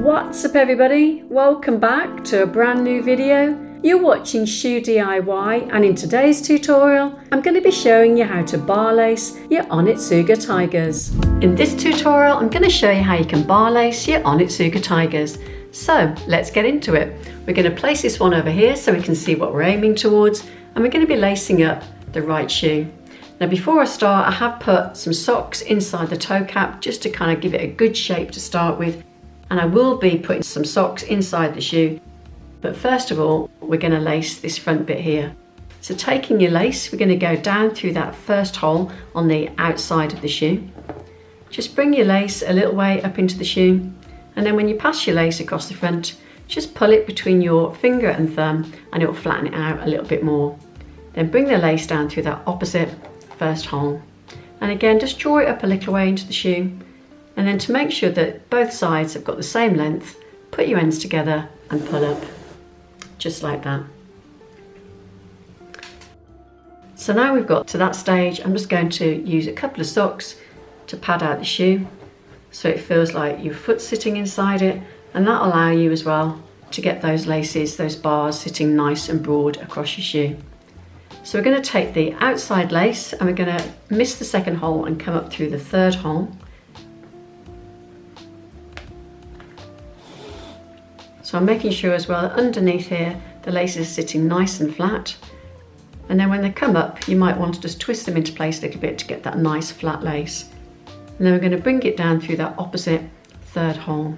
What's up everybody? Welcome back to a brand new video. You're watching ShoeDIY, and in today's tutorial I'm going to be showing you how to bar lace your Onitsuka Tigers. In this tutorial I'm going to show you how you can bar lace your Onitsuka Tigers. So let's get into it. We're going to place this one over here so we can see what we're aiming towards, and we're going to be lacing up the right shoe. Now before I start, I have put some socks inside the toe cap just to kind of give it a good shape to start with, and I will be putting some socks inside the shoe. But first of all, we're going to lace this front bit here. So taking your lace, we're going to go down through that first hole on the outside of the shoe. Just bring your lace a little way up into the shoe, and then when you pass your lace across the front, just pull it between your finger and thumb and it will flatten it out a little bit more. Then bring the lace down through that opposite first hole, and again just draw it up a little way into the shoe, and then to make sure that both sides have got the same length, put your ends together and pull up, just like that. So now we've got to that stage, I'm just going to use a couple of socks to pad out the shoe so it feels like your foot's sitting inside it, and that'll allow you as well to get those laces, those bars sitting nice and broad across your shoe. So we're going to take the outside lace and we're going to miss the second hole and come up through the third hole. So I'm making sure as well that underneath here the lace is sitting nice and flat, and then when they come up you might want to just twist them into place a little bit to get that nice flat lace. And then we're going to bring it down through that opposite third hole,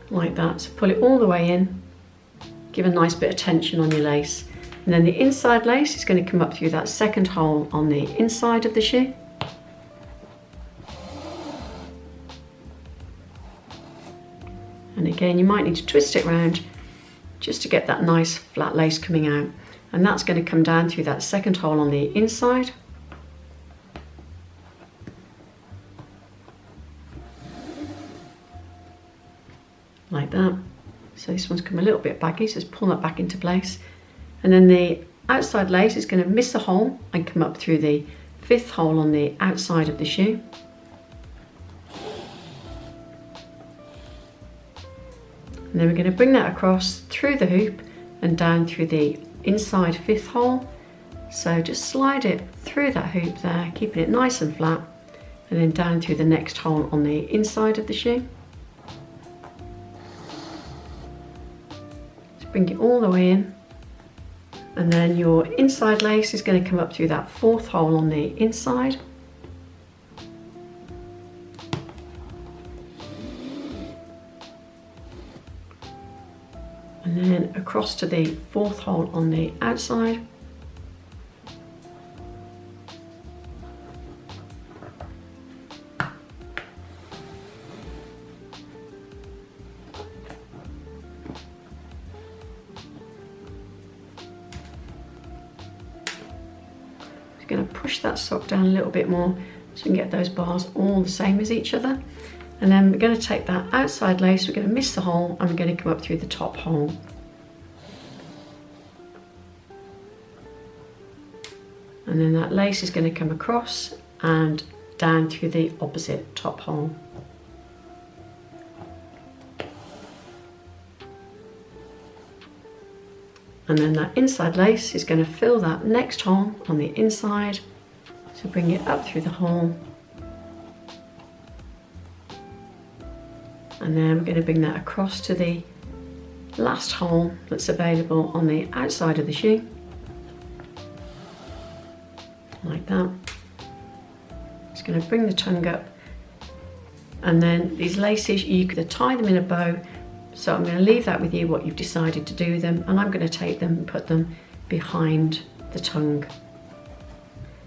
like that. So pull it all the way in, give a nice bit of tension on your lace, and then the inside lace is going to come up through that second hole on the inside of the shoe. And again you might need to twist it around just to get that nice flat lace coming out, and that's going to come down through that second hole on the inside. Like that. So this one's come a little bit baggy, so just pull that back into place. And then the outside lace is going to miss a hole and come up through the fifth hole on the outside of the shoe. And then we're going to bring that across through the hoop and down through the inside fifth hole. So just slide it through that hoop there, keeping it nice and flat, and then down through the next hole on the inside of the shoe. Bring it all the way in, and then your inside lace is going to come up through that fourth hole on the inside. And then across to the fourth hole on the outside. Going to push that sock down a little bit more so we can get those bars all the same as each other. And then we're going to take that outside lace, we're going to miss the hole, and we're going to come up through the top hole. And then that lace is going to come across and down through the opposite top hole. And then that inside lace is going to fill that next hole on the inside, so bring it up through the hole, and then we're going to bring that across to the last hole that's available on the outside of the shoe, like that. Just going to bring the tongue up, and then these laces you could tie them in a bow. So I'm going to leave that with you, what you've decided to do with them, and I'm going to take them and put them behind the tongue.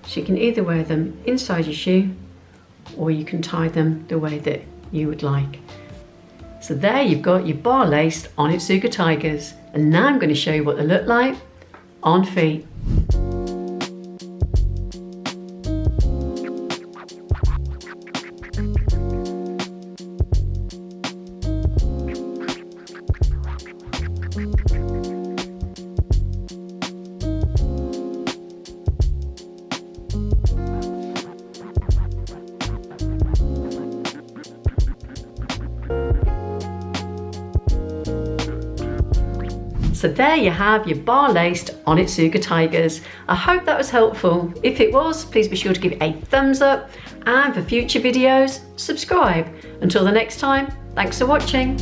So you can either wear them inside your shoe, or you can tie them the way that you would like. So there you've got your bar laced Onitsuka Tigers, and now I'm going to show you what they look like on feet. So there you have your bar-laced Onitsuka Tigers. I hope that was helpful. If it was, please be sure to give it a thumbs up, and for future videos, subscribe. Until the next time, thanks for watching.